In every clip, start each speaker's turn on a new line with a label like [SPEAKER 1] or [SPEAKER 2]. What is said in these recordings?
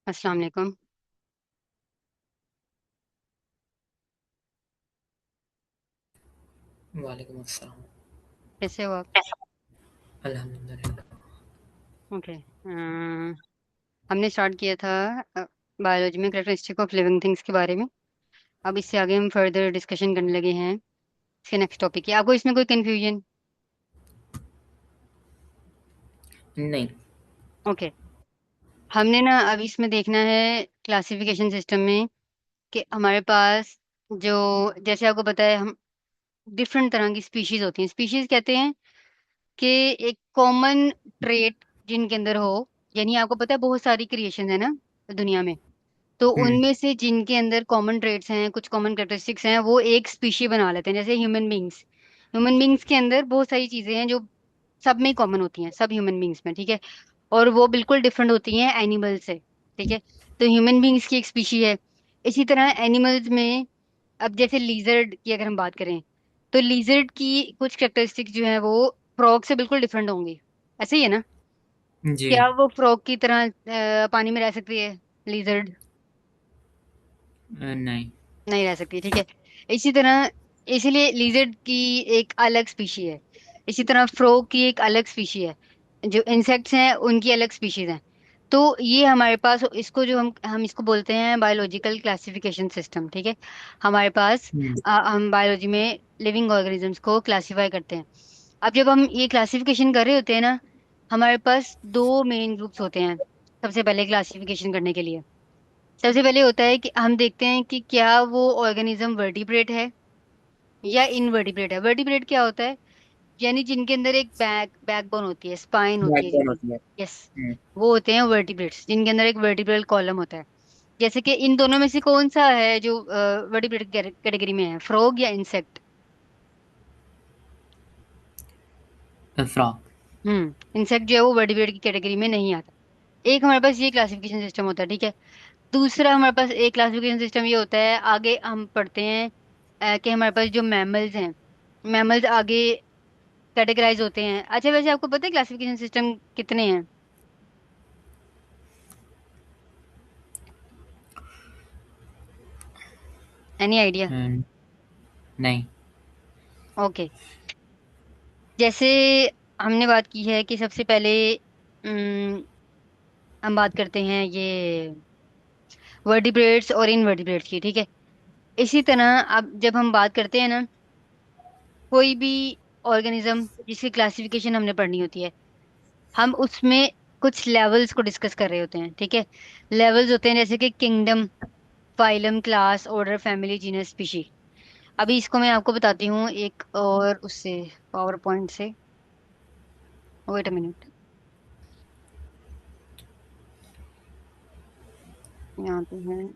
[SPEAKER 1] अस्सलाम वालेकुम।
[SPEAKER 2] वालेकुम अस्सलाम।
[SPEAKER 1] कैसे हो आप?
[SPEAKER 2] अल्हम्दुलिल्लाह।
[SPEAKER 1] ओके। हमने स्टार्ट किया था बायोलॉजी में करेक्टरिस्टिक ऑफ लिविंग थिंग्स के बारे में। अब इससे आगे हम फर्दर डिस्कशन करने लगे हैं। इसके नेक्स्ट टॉपिक है, आपको इसमें कोई कंफ्यूजन?
[SPEAKER 2] नहीं।
[SPEAKER 1] ओके। हमने ना अब इसमें देखना है क्लासिफिकेशन सिस्टम में कि हमारे पास जो, जैसे आपको पता है, हम डिफरेंट तरह की स्पीशीज होती हैं। स्पीशीज कहते हैं कि एक कॉमन ट्रेट जिनके अंदर हो, यानी आपको पता है बहुत सारी क्रिएशन है ना दुनिया में। तो
[SPEAKER 2] हुँ,
[SPEAKER 1] उनमें से जिनके अंदर कॉमन ट्रेट्स हैं, कुछ कॉमन कैरेक्टरिस्टिक्स हैं, वो एक स्पीशी बना लेते हैं। जैसे ह्यूमन बींग्स के अंदर बहुत सारी चीजें हैं जो सब में कॉमन होती हैं, सब ह्यूमन बींग्स में, ठीक है। और वो बिल्कुल डिफरेंट होती हैं एनिमल से, ठीक है। तो ह्यूमन बींग्स की एक स्पीशी है। इसी तरह एनिमल्स में, अब जैसे लीजर्ड की अगर हम बात करें, तो लीजर्ड की कुछ कैरेक्टरिस्टिक्स जो है वो फ्रॉग से बिल्कुल डिफरेंट होंगी। ऐसे ही है ना?
[SPEAKER 2] जी।
[SPEAKER 1] क्या वो फ्रॉग की तरह पानी में रह सकती है, लीजर्ड?
[SPEAKER 2] नहीं।
[SPEAKER 1] नहीं रह सकती, ठीक है। इसी तरह, इसीलिए लिजर्ड की एक अलग स्पीशी है। इसी तरह फ्रॉग की एक अलग स्पीशी है। जो इंसेक्ट्स हैं उनकी अलग स्पीशीज हैं। तो ये हमारे पास, इसको जो हम इसको बोलते हैं बायोलॉजिकल क्लासिफिकेशन सिस्टम, ठीक है। हमारे पास
[SPEAKER 2] हुँ,
[SPEAKER 1] हम बायोलॉजी में लिविंग ऑर्गेनिजम्स को क्लासिफाई करते हैं। अब जब हम ये क्लासिफिकेशन कर रहे होते हैं ना, हमारे पास दो मेन ग्रुप्स होते हैं सबसे पहले क्लासिफिकेशन करने के लिए। सबसे पहले होता है कि हम देखते हैं कि क्या वो ऑर्गेनिज्म वर्टिब्रेट है या इनवर्टिब्रेट है। वर्टिब्रेट क्या होता है? यानी जिनके अंदर एक बैकबोन होती है, स्पाइन होती है
[SPEAKER 2] बैकबोन
[SPEAKER 1] जिनकी।
[SPEAKER 2] होती है।
[SPEAKER 1] यस।
[SPEAKER 2] हुँ,
[SPEAKER 1] वो होते हैं वर्टिब्रेट्स, जिनके अंदर एक वर्टिब्रल कॉलम होता है। जैसे कि इन दोनों में से कौन सा है जो वर्टिब्रेट कैटेगरी में है, फ्रॉग या इंसेक्ट?
[SPEAKER 2] फ्रॉग।
[SPEAKER 1] इंसेक्ट जो है वो वर्टिब्रेट की कैटेगरी में नहीं आता। एक हमारे पास ये क्लासिफिकेशन सिस्टम होता है, ठीक है। दूसरा हमारे पास एक क्लासिफिकेशन सिस्टम ये होता है, आगे हम पढ़ते हैं कि हमारे पास जो मैमल्स हैं, मैमल्स आगे कैटेगराइज होते हैं। अच्छा, वैसे आपको पता है क्लासिफिकेशन सिस्टम कितने हैं? Any idea?
[SPEAKER 2] हुँ, नहीं।
[SPEAKER 1] ओके। जैसे हमने बात की है कि सबसे पहले अम, हम बात करते हैं ये वर्टिब्रेट्स और इनवर्टिब्रेट्स की, ठीक है। इसी तरह अब जब हम बात करते हैं ना, कोई भी ऑर्गेनिज्म जिसकी क्लासिफिकेशन हमने पढ़नी होती है, हम उसमें कुछ लेवल्स को डिस्कस कर रहे होते हैं, ठीक है। लेवल्स होते हैं जैसे कि kingdom, phylum, class, order, family, genus, species. अभी इसको मैं आपको बताती हूँ एक और उससे, पावर पॉइंट से। वेट अ मिनट, यहाँ पे है।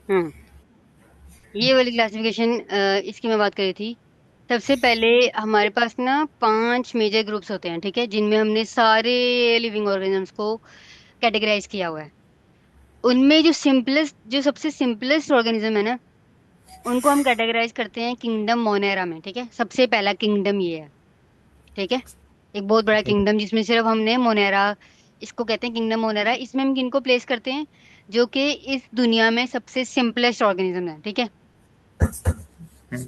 [SPEAKER 1] हम्म ये वाली क्लासिफिकेशन, इसकी मैं बात करी थी। सबसे पहले हमारे पास ना 5 मेजर ग्रुप्स होते हैं, ठीक है, जिनमें हमने सारे लिविंग ऑर्गेनिजम्स को कैटेगराइज किया हुआ है। उनमें जो सिंपलेस्ट, जो सबसे सिंपलेस्ट ऑर्गेनिज्म है ना, उनको हम कैटेगराइज करते हैं किंगडम मोनेरा में, ठीक है। सबसे पहला किंगडम ये है, ठीक है। एक बहुत बड़ा
[SPEAKER 2] ठीक।
[SPEAKER 1] किंगडम जिसमें सिर्फ हमने मोनेरा, इसको कहते हैं किंगडम मोनेरा। इसमें हम किनको प्लेस करते हैं? जो कि इस दुनिया में सबसे सिंपलेस्ट ऑर्गेनिज्म है, ठीक है।
[SPEAKER 2] हुँ,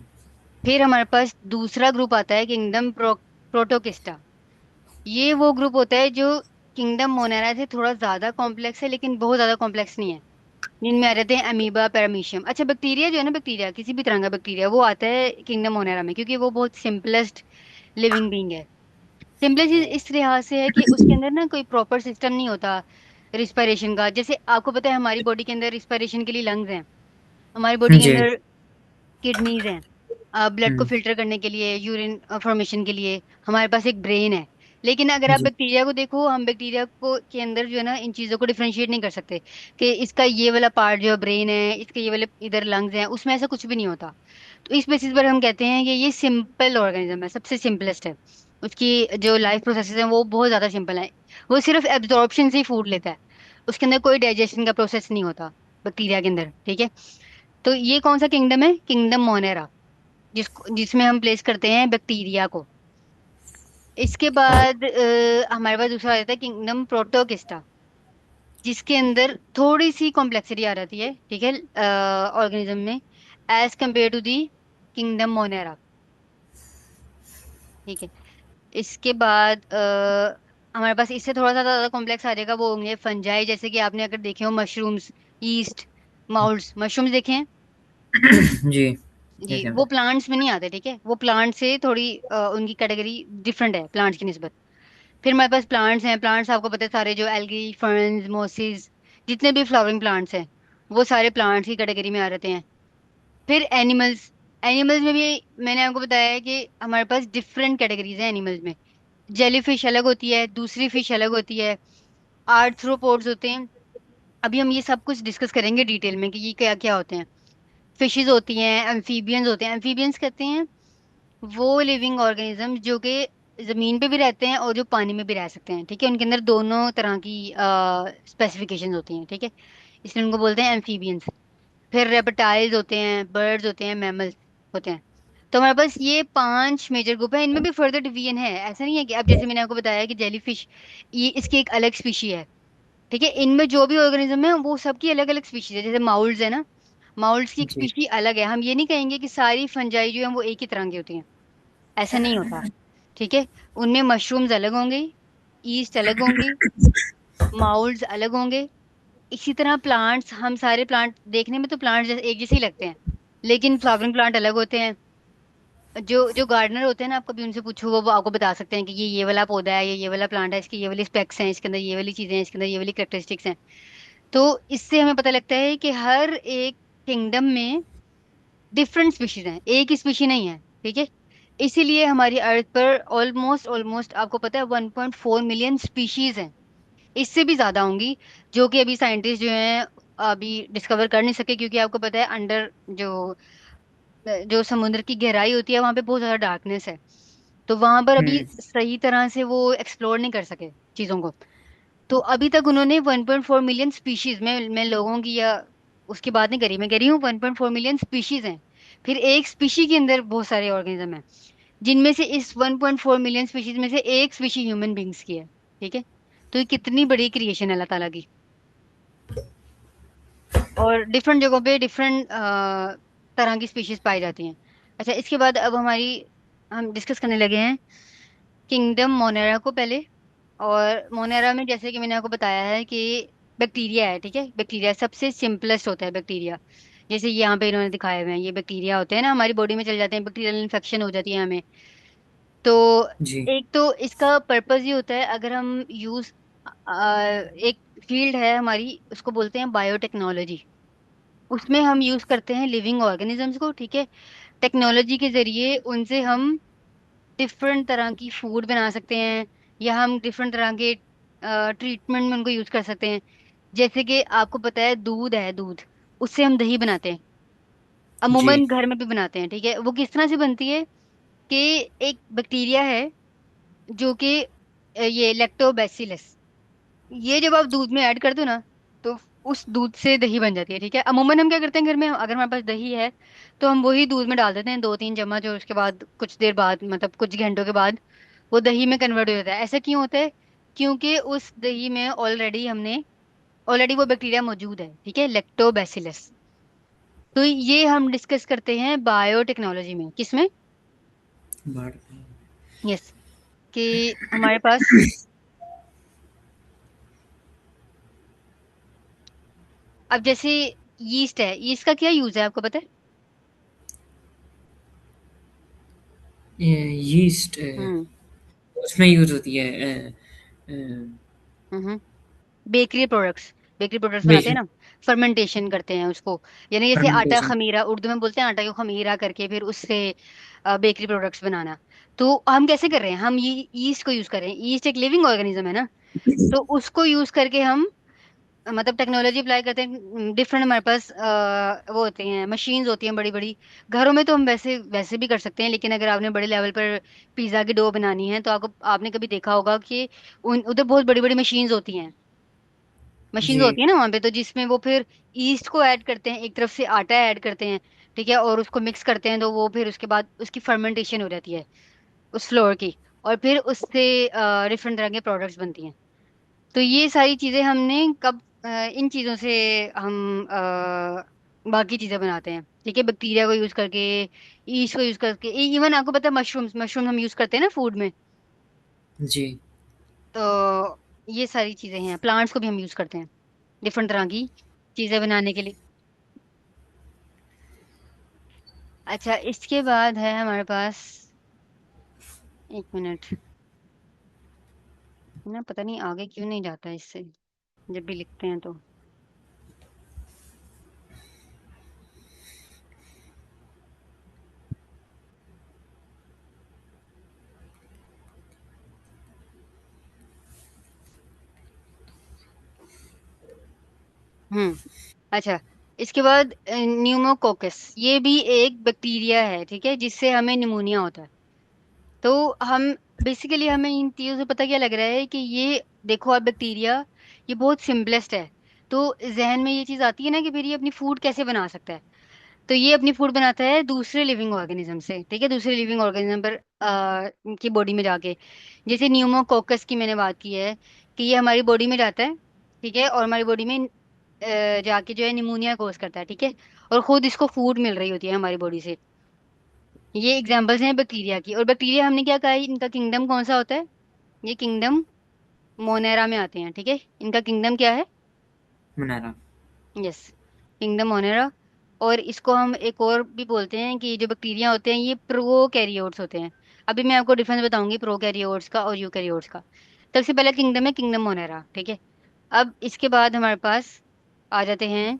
[SPEAKER 1] फिर हमारे पास दूसरा ग्रुप आता है किंगडम प्रोटोकिस्टा। ये वो ग्रुप होता है जो किंगडम मोनेरा से थोड़ा ज्यादा कॉम्प्लेक्स है, लेकिन बहुत ज्यादा कॉम्प्लेक्स नहीं है। जिनमें आ जाते हैं अमीबा, पैरामीशियम। अच्छा, बैक्टीरिया जो है ना, बैक्टीरिया किसी भी तरह का बैक्टीरिया वो आता है किंगडम मोनेरा में, क्योंकि वो बहुत सिंपलेस्ट लिविंग बींग है। सिंपलेस्ट इस लिहाज से है कि उसके अंदर ना कोई प्रॉपर सिस्टम नहीं होता रिस्पायरेशन का। जैसे आपको पता है हमारी बॉडी के अंदर रिस्पायरेशन के लिए लंग्स हैं, हमारी बॉडी के
[SPEAKER 2] जी।
[SPEAKER 1] अंदर किडनीज हैं ब्लड को
[SPEAKER 2] हुँ,
[SPEAKER 1] फिल्टर करने के लिए, यूरिन फॉर्मेशन के लिए। हमारे पास एक ब्रेन है। लेकिन अगर आप
[SPEAKER 2] जी,
[SPEAKER 1] बैक्टीरिया को देखो, हम बैक्टीरिया को के अंदर जो है ना, इन चीजों को डिफरेंशिएट नहीं कर सकते कि इसका ये वाला पार्ट जो ब्रेन है, इसके ये वाले इधर लंग्स हैं, उसमें ऐसा कुछ भी नहीं होता। तो इस बेसिस पर हम कहते हैं कि ये सिंपल ऑर्गेनिज्म है, सबसे सिंपलेस्ट है। उसकी जो लाइफ प्रोसेसेस हैं वो बहुत ज्यादा सिंपल है। वो सिर्फ एब्जॉर्प्शन से ही फूड लेता है, उसके अंदर कोई डाइजेशन का प्रोसेस नहीं होता बैक्टीरिया के अंदर, ठीक है। तो ये कौन सा किंगडम है? किंगडम मोनेरा, जिसमें हम प्लेस करते हैं बैक्टीरिया को। इसके बाद हमारे पास दूसरा आ जाता है किंगडम प्रोटोकिस्टा, जिसके अंदर थोड़ी सी कॉम्प्लेक्सिटी आ जाती है, ठीक है, ऑर्गेनिज्म में, as compare to the kingdom Monera, ठीक है। इसके बाद हमारे पास इससे थोड़ा सा ज्यादा कॉम्प्लेक्स आ जाएगा, वो होंगे फंजाई, जैसे कि आपने अगर देखे हो मशरूम्स, ईस्ट, माउल्स, मशरूम्स देखे हैं
[SPEAKER 2] जी,
[SPEAKER 1] जी,
[SPEAKER 2] देखें
[SPEAKER 1] वो
[SPEAKER 2] मैंने।
[SPEAKER 1] प्लांट्स में नहीं आते, ठीक है। वो प्लांट से थोड़ी उनकी कैटेगरी डिफरेंट है प्लांट्स की निस्बत। फिर हमारे पास प्लांट्स हैं। प्लांट्स आपको पता है सारे, जो एल्गी, फर्न्स, मोसिस, जितने भी फ्लावरिंग प्लांट्स हैं, वो सारे प्लांट्स की कैटेगरी में आ जाते हैं। फिर एनिमल्स, एनिमल्स में भी मैंने आपको बताया है कि हमारे पास डिफरेंट कैटेगरीज हैं एनिमल्स में। जेली फिश अलग होती है, दूसरी फिश अलग होती है, आर्थ्रोपोड्स होते हैं। अभी हम ये सब कुछ डिस्कस करेंगे डिटेल में कि ये क्या क्या होते हैं। फिशेज होती हैं, एम्फीबियंस होते हैं। एम्फीबियंस कहते हैं वो लिविंग ऑर्गेनिज्म जो कि जमीन पे भी रहते हैं और जो पानी में भी रह सकते हैं, ठीक है। उनके अंदर दोनों तरह की स्पेसिफिकेशंस होती हैं, ठीक है। इसलिए उनको बोलते हैं एम्फीबियंस। फिर रेप्टाइल्स होते हैं, बर्ड्स होते हैं, मैमल्स होते हैं। तो हमारे पास ये 5 मेजर ग्रुप है। इनमें भी फर्दर डिवीजन है, ऐसा नहीं है कि अब जैसे मैंने आपको बताया कि जेलीफिश, ये इसकी एक अलग स्पीशी है, ठीक है। इनमें जो भी ऑर्गेनिज्म है वो सबकी अलग अलग स्पीशीज है। जैसे माउल्स है ना, माउल्स की एक
[SPEAKER 2] जी,
[SPEAKER 1] स्पीशी अलग है। हम ये नहीं कहेंगे कि सारी फंजाई जो है वो एक ही तरह की होती हैं, ऐसा नहीं होता, ठीक है। उनमें मशरूम्स अलग होंगे, ईस्ट अलग होंगी, माउल्स अलग होंगे। इसी तरह प्लांट्स, हम सारे प्लांट देखने में तो प्लांट जैसे एक जैसे ही लगते हैं, लेकिन फ्लावरिंग प्लांट अलग होते हैं। जो जो गार्डनर होते हैं ना, आप कभी उनसे पूछो, वो आपको बता सकते हैं कि ये वाला पौधा है, ये वाला प्लांट है, इसकी ये वाली स्पेक्स हैं, इसके अंदर ये वाली चीजें हैं, इसके अंदर ये वाली कैरेक्टरिस्टिक्स हैं। तो इससे हमें पता लगता है कि हर एक किंगडम में डिफरेंट स्पीशीज हैं, एक ही स्पीशी नहीं है, ठीक है। इसीलिए हमारी अर्थ पर ऑलमोस्ट ऑलमोस्ट आपको पता है 1.4 मिलियन स्पीशीज हैं। इससे भी ज्यादा होंगी, जो कि अभी साइंटिस्ट जो हैं अभी डिस्कवर कर नहीं सके, क्योंकि आपको पता है अंडर जो जो समुद्र की गहराई होती है वहां पे बहुत ज्यादा डार्कनेस है। तो वहां पर अभी
[SPEAKER 2] हुँ,
[SPEAKER 1] सही तरह से वो एक्सप्लोर नहीं कर सके चीजों को। तो अभी तक उन्होंने 1.4 मिलियन स्पीशीज में, मैं लोगों की या उसकी बात नहीं करी, मैं कह रही हूँ 1.4 मिलियन स्पीशीज हैं। फिर एक स्पीशी के अंदर बहुत सारे ऑर्गेनिज्म हैं, जिनमें से इस 1.4 मिलियन स्पीशीज में से एक स्पीशी ह्यूमन बींग्स की है, ठीक है। तो ये कितनी बड़ी क्रिएशन है अल्लाह ताला की। और डिफरेंट जगहों पे डिफरेंट तरह की स्पीशीज पाई जाती हैं। अच्छा, इसके बाद अब हम डिस्कस करने लगे हैं किंगडम मोनेरा को पहले। और मोनेरा में जैसे कि मैंने आपको बताया है कि बैक्टीरिया है, ठीक है। बैक्टीरिया सबसे सिंपलेस्ट होता है बैक्टीरिया। जैसे यहाँ पे इन्होंने दिखाए हुए हैं, ये बैक्टीरिया होते हैं ना, हमारी बॉडी में चल जाते हैं, बैक्टीरियल इन्फेक्शन हो जाती है हमें। तो
[SPEAKER 2] जी,
[SPEAKER 1] एक तो इसका पर्पस ये होता है, अगर हम यूज, एक फील्ड है हमारी, उसको बोलते हैं बायोटेक्नोलॉजी। उसमें हम यूज करते हैं लिविंग ऑर्गेनिजम्स को, ठीक है। टेक्नोलॉजी के जरिए उनसे हम डिफरेंट तरह की फूड बना सकते हैं, या हम डिफरेंट तरह के ट्रीटमेंट में उनको यूज कर सकते हैं। जैसे कि आपको पता है दूध है, दूध, उससे हम दही बनाते हैं,
[SPEAKER 2] जी,
[SPEAKER 1] अमूमन घर में भी बनाते हैं, ठीक है। वो किस तरह से बनती है कि एक बैक्टीरिया है जो कि ये लैक्टोबैसिलस, ये जब आप दूध में ऐड कर दो ना, तो उस दूध से दही बन जाती है, ठीक है। अमूमन हम क्या करते हैं घर में, अगर हमारे पास दही है तो हम वही दूध में डाल देते हैं 2-3 चम्मच, और उसके बाद कुछ देर बाद, मतलब कुछ घंटों के बाद, वो दही में कन्वर्ट हो जाता है। ऐसा क्यों होता है? क्योंकि उस दही में ऑलरेडी वो बैक्टीरिया मौजूद है, ठीक है, लैक्टोबैसिलस। तो ये हम डिस्कस करते हैं बायोटेक्नोलॉजी में, किसमें?
[SPEAKER 2] बाढ़।
[SPEAKER 1] यस, कि हमारे पास, अब जैसे यीस्ट है, यीस्ट का क्या यूज है आपको पता है?
[SPEAKER 2] यीस्ट
[SPEAKER 1] हम्म।
[SPEAKER 2] उसमें यूज़ होती है। अ,
[SPEAKER 1] हम्म। बेकरी प्रोडक्ट्स, बेकरी प्रोडक्ट्स बनाते हैं
[SPEAKER 2] बेकिंग।
[SPEAKER 1] ना, फर्मेंटेशन करते हैं उसको। यानी जैसे आटा
[SPEAKER 2] फर्मेंटेशन।
[SPEAKER 1] खमीरा, उर्दू में बोलते हैं आटा को खमीरा करके फिर उससे बेकरी प्रोडक्ट्स बनाना। तो हम कैसे कर रहे हैं, हम ये ईस्ट को यूज कर रहे हैं। ईस्ट एक लिविंग ऑर्गेनिज्म है ना, तो उसको यूज करके हम मतलब टेक्नोलॉजी अप्लाई करते हैं। डिफरेंट हमारे पास वो होते हैं, मशीन्स होती हैं बड़ी बड़ी। घरों में तो हम वैसे वैसे भी कर सकते हैं, लेकिन अगर आपने बड़े लेवल पर पिज्जा की डो बनानी है तो आपको, आपने कभी देखा होगा कि उधर बहुत बड़ी बड़ी मशीन्स होती हैं। मशीन्स
[SPEAKER 2] जी।
[SPEAKER 1] होती है ना वहां पे, तो जिसमें वो फिर ईस्ट को ऐड करते हैं, एक तरफ से आटा ऐड करते हैं, ठीक है, और उसको मिक्स करते हैं, तो वो फिर उसके बाद उसकी फर्मेंटेशन हो जाती है उस फ्लोर की, और फिर उससे डिफरेंट तरह के प्रोडक्ट्स बनती हैं। तो ये सारी चीजें हमने कब इन चीजों से हम बाकी चीजें बनाते हैं, ठीक है, बैक्टीरिया को यूज करके, ईस्ट को यूज करके। इवन आपको पता है मशरूम्स, मशरूम हम यूज करते हैं ना फूड में।
[SPEAKER 2] जी।
[SPEAKER 1] तो ये सारी चीजें हैं, प्लांट्स को भी हम यूज करते हैं डिफरेंट तरह की चीजें बनाने के लिए। अच्छा, इसके बाद है हमारे पास, एक मिनट, ना पता नहीं आगे क्यों नहीं जाता है इससे, जब भी लिखते हैं तो। हम्म। अच्छा, इसके बाद न्यूमोकोकस, ये भी एक बैक्टीरिया है, ठीक है, जिससे हमें निमोनिया होता है। तो हम बेसिकली, हमें इन चीजों से पता क्या लग रहा है कि ये देखो आप, बैक्टीरिया ये बहुत सिंपलेस्ट है। तो जहन में ये चीज आती है ना कि फिर ये अपनी फूड कैसे बना सकता है। तो ये अपनी फूड बनाता है दूसरे लिविंग ऑर्गेनिज्म से, ठीक है, दूसरे लिविंग ऑर्गेनिज्म पर की बॉडी में जाके। जैसे न्यूमोकोकस की मैंने बात की है कि ये हमारी बॉडी में जाता है, ठीक है, और हमारी बॉडी में जाके जो है निमोनिया कोज करता है, ठीक है, और खुद इसको फूड मिल रही होती है हमारी बॉडी से। ये एग्जांपल्स हैं बैक्टीरिया की। और बैक्टीरिया हमने क्या कहा है, इनका किंगडम कौन सा होता है, ये किंगडम मोनेरा में आते हैं, ठीक है, इनका किंगडम क्या है,
[SPEAKER 2] मनारा।
[SPEAKER 1] Yes, kingdom Monera. और इसको हम एक और भी बोलते हैं कि जो बैक्टीरिया होते हैं ये प्रोकैरियोट्स होते हैं। अभी मैं आपको डिफरेंस बताऊंगी प्रोकैरियोट्स का और यूकैरियोट्स का। सबसे पहला किंगडम है किंगडम मोनेरा, ठीक है। अब इसके बाद हमारे पास आ जाते हैं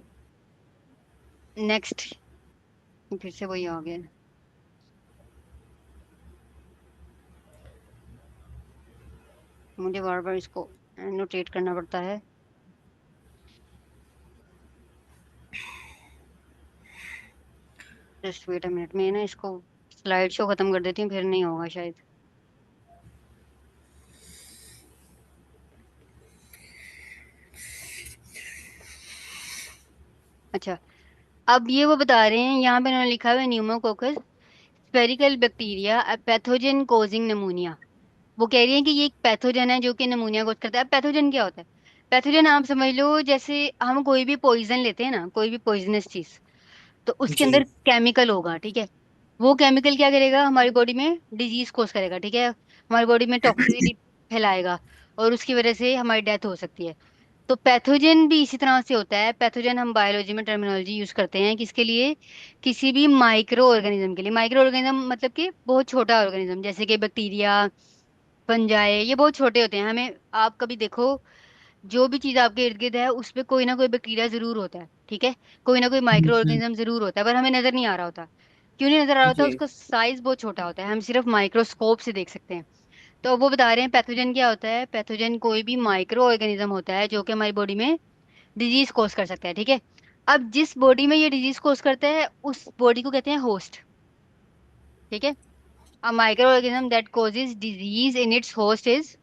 [SPEAKER 1] नेक्स्ट, फिर से वही आ गया, मुझे बार बार इसको नोटेट करना पड़ता है। जस्ट वेट अ मिनट, मैं ना इसको स्लाइड शो खत्म कर देती हूँ, फिर नहीं होगा शायद। अच्छा, अब ये वो बता रहे हैं, यहाँ पे उन्होंने लिखा हुआ है pneumococcus spherical bacteria pathogen causing pneumonia. वो कह रही है कि ये एक पैथोजन है जो कि निमोनिया कोज करता है। अब पैथोजन क्या होता है, पैथोजन आप समझ लो जैसे हम कोई भी पॉइजन लेते हैं ना, कोई भी पॉइजनस चीज, तो उसके अंदर
[SPEAKER 2] जी।
[SPEAKER 1] केमिकल होगा, ठीक है। वो केमिकल क्या करेगा, हमारी बॉडी में डिजीज कोज करेगा, ठीक है, हमारी बॉडी में टॉक्सिसिटी फैलाएगा, और उसकी वजह से हमारी डेथ हो सकती है। तो पैथोजन भी इसी तरह से होता है। पैथोजन हम बायोलॉजी में टर्मिनोलॉजी यूज करते हैं किसके लिए, किसी भी माइक्रो ऑर्गेनिज्म के लिए। माइक्रो ऑर्गेनिज्म मतलब कि बहुत छोटा ऑर्गेनिज्म, जैसे कि बैक्टीरिया, फंजाई, ये बहुत छोटे होते हैं। हमें, आप कभी देखो, जो भी चीज आपके इर्द गिर्द है उस पे कोई ना कोई बैक्टीरिया जरूर होता है, ठीक है, कोई ना कोई माइक्रो
[SPEAKER 2] हम्म।
[SPEAKER 1] ऑर्गेनिज्म जरूर होता है, पर हमें नजर नहीं आ रहा होता। क्यों नहीं नजर आ रहा होता,
[SPEAKER 2] जी।
[SPEAKER 1] उसका साइज बहुत छोटा होता है, हम सिर्फ माइक्रोस्कोप से देख सकते हैं। तो वो बता रहे हैं पैथोजन क्या होता है, पैथोजन कोई भी माइक्रो ऑर्गेनिज्म होता है जो कि हमारी बॉडी में डिजीज कोज कर सकता है, ठीक है। अब जिस बॉडी में ये डिजीज कोज करता है उस बॉडी को कहते हैं होस्ट, ठीक है। A micro organism that causes disease in its host is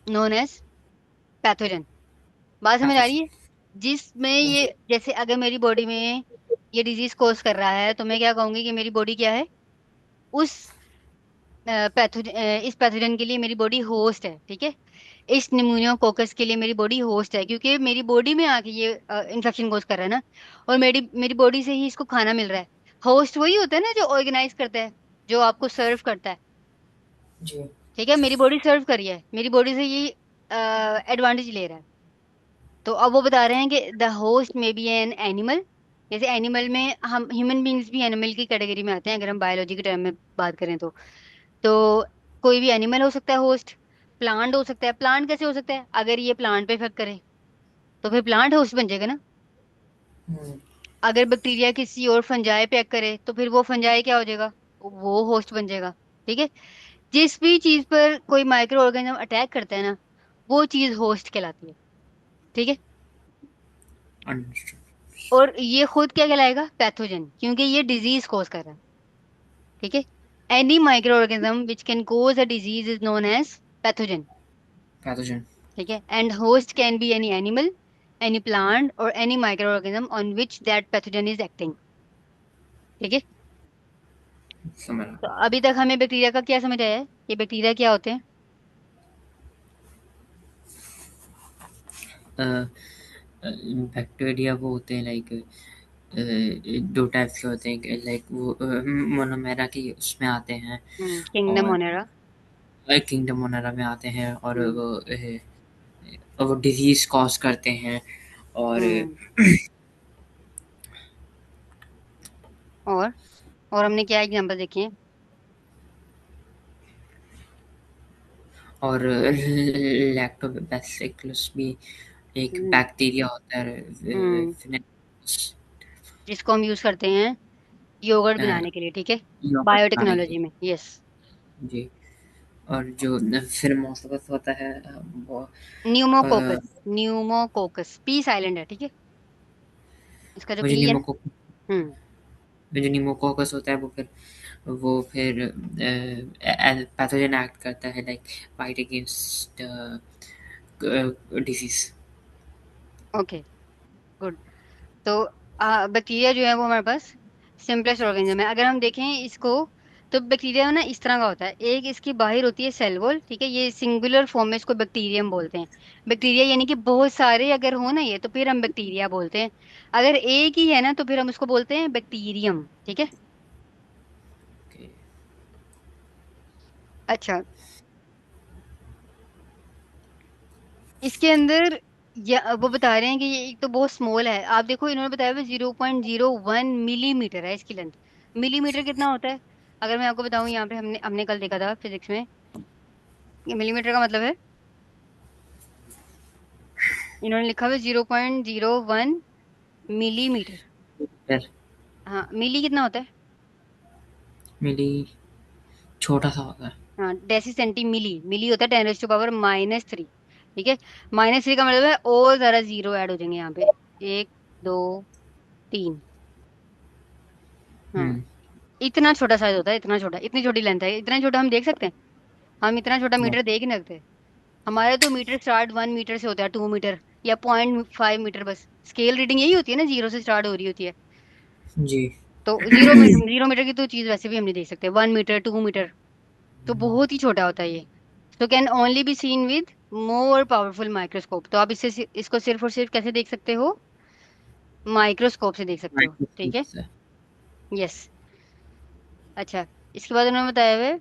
[SPEAKER 1] known as pathogen. बात समझ आ रही
[SPEAKER 2] पैथोजन।
[SPEAKER 1] है, जिसमें ये,
[SPEAKER 2] जी।
[SPEAKER 1] जैसे अगर मेरी बॉडी में ये डिजीज कोज कर रहा है तो मैं क्या कहूंगी कि मेरी बॉडी क्या है, उस पैथोजन, इस पैथोजन के लिए मेरी बॉडी होस्ट है, ठीक है। इस निमोनियोकोकस के लिए मेरी बॉडी होस्ट है, क्योंकि मेरी बॉडी में आके ये इन्फेक्शन कोज कर रहा है ना, और मेरी मेरी बॉडी से ही इसको खाना मिल रहा है। होस्ट वही होता है ना जो ऑर्गेनाइज करता है, जो आपको सर्व करता है,
[SPEAKER 2] जी।
[SPEAKER 1] ठीक है। मेरी बॉडी सर्व करी है, मेरी बॉडी से ये एडवांटेज ले रहा है। तो अब वो बता रहे हैं कि द होस्ट में बी एन एनिमल। जैसे एनिमल में हम ह्यूमन बींग्स भी एनिमल की कैटेगरी में आते हैं, अगर हम बायोलॉजी के टर्म में बात करें तो कोई भी एनिमल हो सकता है होस्ट। प्लांट हो सकता है, प्लांट कैसे हो सकता है, अगर ये प्लांट पे इफेक्ट करे, तो फिर प्लांट होस्ट बन जाएगा ना।
[SPEAKER 2] हम्म,
[SPEAKER 1] अगर बैक्टीरिया किसी और फंजाई पे अटैक करे तो फिर वो फंजाई क्या हो जाएगा, वो होस्ट बन जाएगा। ठीक है। जिस भी चीज पर कोई माइक्रो ऑर्गेनिज्म अटैक करता है ना, वो चीज होस्ट कहलाती है। ठीक है।
[SPEAKER 2] अंडरस्टूड।
[SPEAKER 1] और ये खुद क्या कहलाएगा, पैथोजन, क्योंकि ये डिजीज कॉज कर रहा है। ठीक है। Any microorganism which can cause a disease is known as pathogen.
[SPEAKER 2] Pathogen.
[SPEAKER 1] ठीक है। And host can be any animal, any plant और any microorganism on which that pathogen is acting. ठीक है।
[SPEAKER 2] समझ
[SPEAKER 1] तो अभी तक हमें बैक्टीरिया का क्या समझ आया है, ये बैक्टीरिया क्या होते हैं।
[SPEAKER 2] रहा। बैक्टीरिया वो होते हैं लाइक, दो टाइप्स के होते हैं, लाइक वो मोनोमेरा की उसमें आते हैं,
[SPEAKER 1] किंगडम
[SPEAKER 2] और
[SPEAKER 1] ओनेरा।
[SPEAKER 2] किंगडम मोनारा में आते हैं, और
[SPEAKER 1] हम्म।
[SPEAKER 2] वो डिजीज कॉज करते हैं। और
[SPEAKER 1] हम्म। और और हमने क्या एग्जांपल देखे हैं।
[SPEAKER 2] और लैक्टोबैसिलस भी एक
[SPEAKER 1] हम्म।
[SPEAKER 2] बैक्टीरिया होता है।
[SPEAKER 1] हम्म। जिसको हम यूज करते हैं योगर्ट बनाने के लिए। ठीक है।
[SPEAKER 2] योगर्ट बनाने के
[SPEAKER 1] बायोटेक्नोलॉजी
[SPEAKER 2] लिए।
[SPEAKER 1] में, यस।
[SPEAKER 2] जी। और जो फिर मोस्टफस होता है वो अ,
[SPEAKER 1] न्यूमोकोकस। न्यूमोकोकस पीस आइलैंड है। ठीक है। इसका जो
[SPEAKER 2] वो जो
[SPEAKER 1] पी है ना। हम्म।
[SPEAKER 2] निमोकोकस होता है वो फिर पैथोजन एक्ट करता है, like fight against disease.
[SPEAKER 1] Okay. Good. तो बैक्टीरिया जो है वो हमारे पास सिंपलेस्ट ऑर्गेनिज्म है। अगर हम देखें इसको, तो बैक्टीरिया ना इस तरह का होता है। एक इसकी बाहर होती है सेल वॉल। ठीक है। ये सिंगुलर फॉर्म में इसको बैक्टीरियम बोलते हैं। बैक्टीरिया यानी कि बहुत सारे अगर हो ना ये, तो फिर हम बैक्टीरिया बोलते हैं। अगर एक ही है ना, तो फिर हम उसको बोलते हैं बैक्टीरियम। ठीक है। अच्छा। इसके अंदर या वो बता रहे हैं कि ये एक तो बहुत स्मॉल है। आप देखो इन्होंने बताया हुआ 0.01 मिलीमीटर है इसकी लेंथ। मिलीमीटर कितना होता है, अगर मैं आपको बताऊं, यहाँ पे हमने हमने कल देखा था फिजिक्स में। ये मिलीमीटर का मतलब है, इन्होंने लिखा हुआ 0.01 मिलीमीटर।
[SPEAKER 2] फिर
[SPEAKER 1] हाँ, मिली कितना होता है।
[SPEAKER 2] मिली छोटा सा होता है।
[SPEAKER 1] हाँ, डेसी सेंटी मिली, मिली होता है 10⁻⁻³ ठीक है। -3 का मतलब है और जरा जीरो ऐड हो जाएंगे यहाँ पे। एक, दो, तीन। हाँ,
[SPEAKER 2] हम्म।
[SPEAKER 1] इतना छोटा साइज होता है, इतना छोटा, इतनी छोटी लेंथ है। इतना छोटा हम देख सकते हैं, हम इतना छोटा
[SPEAKER 2] नो।
[SPEAKER 1] मीटर देख ही नहीं सकते। हमारे तो मीटर स्टार्ट 1 मीटर से होता है, 2 मीटर या 0.5 मीटर, बस स्केल रीडिंग यही होती है ना, जीरो से स्टार्ट हो रही होती है।
[SPEAKER 2] जी।
[SPEAKER 1] तो 0 मीटर की तो चीज वैसे भी हम नहीं देख सकते। 1 मीटर, 2 मीटर, तो बहुत ही छोटा होता है ये। तो can only be seen with more powerful microscope. तो आप इससे इसको सिर्फ और सिर्फ कैसे देख सकते हो, माइक्रोस्कोप से देख सकते हो। ठीक
[SPEAKER 2] माइक्रोस्कोप
[SPEAKER 1] है।
[SPEAKER 2] से।
[SPEAKER 1] यस। अच्छा। इसके बाद उन्होंने बताया हुआ है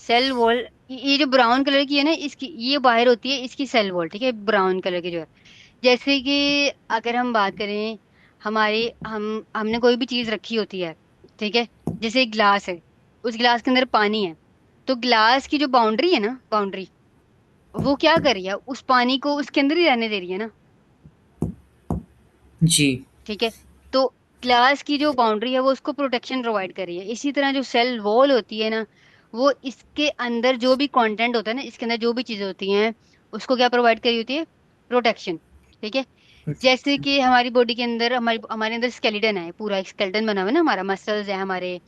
[SPEAKER 1] सेल वॉल। ये जो ब्राउन कलर की है ना, इसकी ये बाहर होती है इसकी सेल वॉल। ठीक है। ब्राउन कलर की जो है, जैसे कि अगर हम बात करें, हमारी हमने कोई भी चीज रखी होती है। ठीक है। जैसे एक ग्लास है, उस ग्लास के अंदर पानी है, तो ग्लास की जो बाउंड्री है ना, बाउंड्री, वो क्या कर रही है, उस पानी को उसके अंदर ही रहने दे रही है ना।
[SPEAKER 2] जी।
[SPEAKER 1] ठीक है। तो ग्लास की जो बाउंड्री है वो उसको प्रोटेक्शन प्रोवाइड कर रही है। इसी तरह जो सेल वॉल होती है ना, वो इसके अंदर जो भी कंटेंट होता है ना, इसके अंदर जो भी चीजें होती हैं, उसको क्या प्रोवाइड करी होती है, प्रोटेक्शन। ठीक है। जैसे कि हमारी बॉडी के अंदर, हमारी हमारे अंदर स्केलेटन है, पूरा एक स्केलेटन बना हुआ है ना, हमारा मसल्स है हमारे,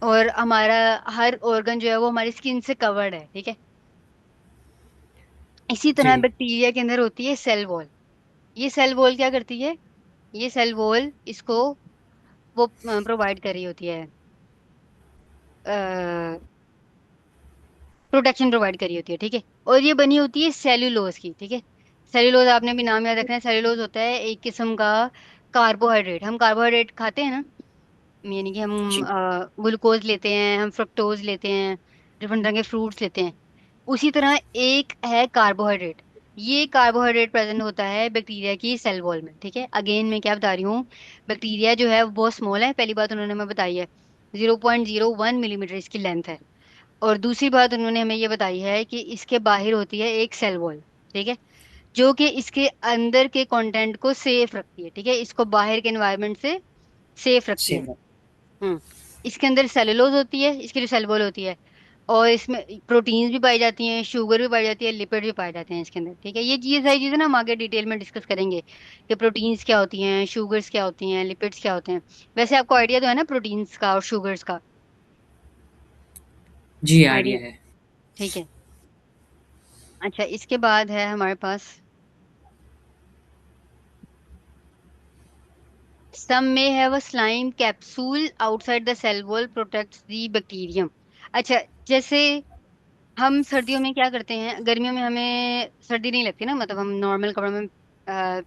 [SPEAKER 1] और हमारा हर ऑर्गन जो है वो हमारी स्किन से कवर्ड है। ठीक है। इसी तरह
[SPEAKER 2] जी।
[SPEAKER 1] बैक्टीरिया के अंदर होती है सेल वॉल। ये सेल वॉल क्या करती है, ये सेल वॉल इसको वो प्रोवाइड कर रही होती है, प्रोटेक्शन प्रोवाइड करी होती है। ठीक है। और ये बनी होती है सेल्यूलोज की। ठीक है। सेल्यूलोज आपने भी नाम याद रखना है। सेल्यूलोज होता है एक किस्म का कार्बोहाइड्रेट। हम कार्बोहाइड्रेट खाते हैं ना, यानी कि हम
[SPEAKER 2] जी।
[SPEAKER 1] ग्लूकोज लेते हैं, हम फ्रुक्टोज लेते हैं, डिफरेंट तरह के फ्रूट्स लेते हैं। उसी तरह एक है कार्बोहाइड्रेट। ये कार्बोहाइड्रेट प्रेजेंट होता है बैक्टीरिया की सेल वॉल में। ठीक है। अगेन मैं क्या बता रही हूँ, बैक्टीरिया जो है वो बहुत स्मॉल है, पहली बात उन्होंने हमें बताई है। 0.01 मिलीमीटर इसकी लेंथ है। और दूसरी बात उन्होंने हमें ये बताई है कि इसके बाहर होती है एक सेल वॉल। ठीक है। जो कि इसके अंदर के कंटेंट को सेफ रखती है, ठीक है, इसको बाहर के एनवायरनमेंट से सेफ रखती है।
[SPEAKER 2] सेव।
[SPEAKER 1] हम्म। इसके अंदर सेलुलोज होती है, इसके लिए सेल वॉल होती है, और इसमें प्रोटीन्स भी पाई जाती हैं, शुगर भी पाई जाती है, लिपिड भी पाए जाते हैं इसके अंदर, ठीक है। ये सारी चीजें ना हम आगे डिटेल में डिस्कस करेंगे कि प्रोटीन्स क्या होती हैं, शुगर्स क्या होती हैं, लिपिड्स क्या होते हैं। वैसे आपको आइडिया तो है ना प्रोटीन्स का और शुगर्स का?
[SPEAKER 2] जी
[SPEAKER 1] आइडिया,
[SPEAKER 2] आइडिया है।
[SPEAKER 1] ठीक है। अच्छा, इसके बाद है हमारे पास some may have a slime capsule outside the cell wall protects the bacterium। अच्छा, जैसे हम सर्दियों में क्या करते हैं, गर्मियों में हमें सर्दी नहीं लगती ना, मतलब हम नॉर्मल कपड़ों में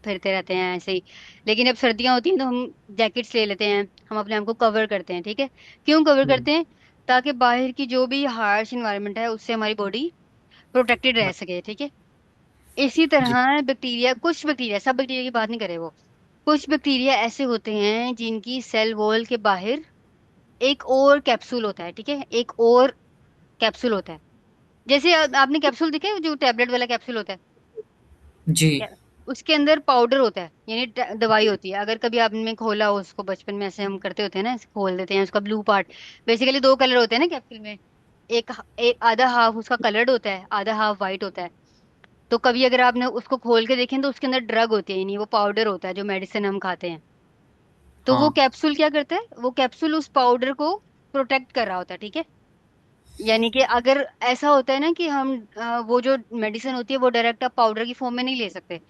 [SPEAKER 1] फिरते रहते हैं ऐसे ही। लेकिन जब सर्दियां होती हैं तो हम जैकेट्स ले लेते हैं, हम अपने आप को कवर करते हैं, ठीक है। क्यों कवर
[SPEAKER 2] हम्म।
[SPEAKER 1] करते हैं? ताकि बाहर की जो भी हार्श इन्वायरमेंट है उससे हमारी बॉडी प्रोटेक्टेड रह
[SPEAKER 2] हाँ।
[SPEAKER 1] सके, ठीक है। इसी
[SPEAKER 2] जी।
[SPEAKER 1] तरह बैक्टीरिया, कुछ बैक्टीरिया, सब बैक्टीरिया की बात नहीं करे वो, कुछ बैक्टीरिया ऐसे होते हैं जिनकी सेल वॉल के बाहर एक और कैप्सूल होता है, ठीक है, एक और कैप्सूल होता है। जैसे आपने कैप्सूल देखे हैं, जो टैबलेट वाला कैप्सूल होता है,
[SPEAKER 2] जी।
[SPEAKER 1] क्या उसके अंदर पाउडर होता है, यानी दवाई होती है। अगर कभी आपने खोला हो उसको, बचपन में ऐसे हम करते होते हैं ना, ऐसे खोल देते हैं उसका ब्लू पार्ट। बेसिकली दो कलर होते हैं ना कैप्सूल में, एक आधा हाफ उसका कलर्ड होता है, आधा हाफ वाइट होता है। तो कभी अगर आपने उसको खोल के देखें तो उसके अंदर ड्रग होती है, यानी वो पाउडर होता है जो मेडिसिन हम खाते हैं। तो वो
[SPEAKER 2] हाँ।
[SPEAKER 1] कैप्सूल क्या करता है, वो कैप्सूल उस पाउडर को प्रोटेक्ट कर रहा होता है, ठीक है। यानी कि अगर ऐसा होता है ना कि हम वो जो मेडिसिन होती है वो डायरेक्ट आप पाउडर की फॉर्म में नहीं ले सकते।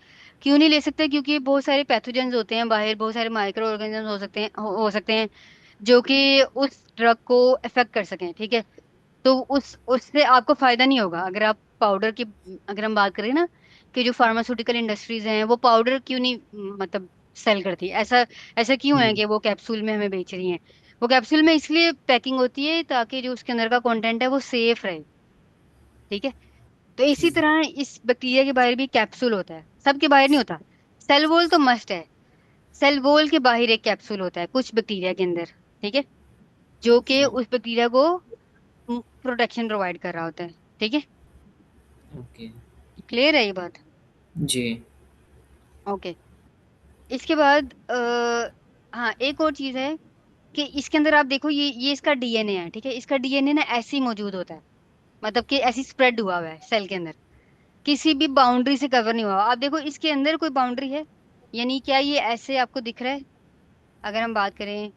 [SPEAKER 1] क्यों नहीं ले सकते? क्योंकि बहुत सारे पैथोजेंस होते हैं बाहर, बहुत सारे माइक्रो ऑर्गेनिज्म हो सकते हैं, हो सकते हैं जो कि उस ड्रग को इफेक्ट कर सकें, ठीक है। तो उस उससे आपको फायदा नहीं होगा अगर आप पाउडर की, अगर हम बात करें ना कि जो फार्मास्यूटिकल इंडस्ट्रीज हैं वो पाउडर क्यों नहीं मतलब सेल करती, ऐसा ऐसा क्यों है
[SPEAKER 2] हम्म।
[SPEAKER 1] कि वो कैप्सूल में हमें बेच रही हैं? वो कैप्सूल में इसलिए पैकिंग होती है ताकि जो उसके अंदर का कंटेंट है वो सेफ रहे, ठीक है। तो इसी
[SPEAKER 2] ठीक।
[SPEAKER 1] तरह इस बैक्टीरिया के बाहर भी कैप्सूल होता है, सबके बाहर नहीं होता। सेल वॉल तो मस्ट है, सेल वॉल के बाहर एक कैप्सूल होता है कुछ बैक्टीरिया के अंदर, ठीक है, जो कि
[SPEAKER 2] ओके।
[SPEAKER 1] उस बैक्टीरिया को प्रोटेक्शन प्रोवाइड कर रहा होता है, ठीक है।
[SPEAKER 2] ओके।
[SPEAKER 1] क्लियर है ये बात?
[SPEAKER 2] जी।
[SPEAKER 1] ओके। इसके बाद हाँ, एक और चीज है कि इसके अंदर आप देखो, ये इसका डीएनए है, ठीक है। इसका डीएनए ना ऐसे ही मौजूद होता है, मतलब कि ऐसे स्प्रेड हुआ हुआ है सेल के अंदर, किसी भी बाउंड्री से कवर नहीं हुआ हुआ। आप देखो इसके अंदर कोई बाउंड्री है? यानी क्या ये ऐसे आपको दिख रहा है? अगर हम बात करें,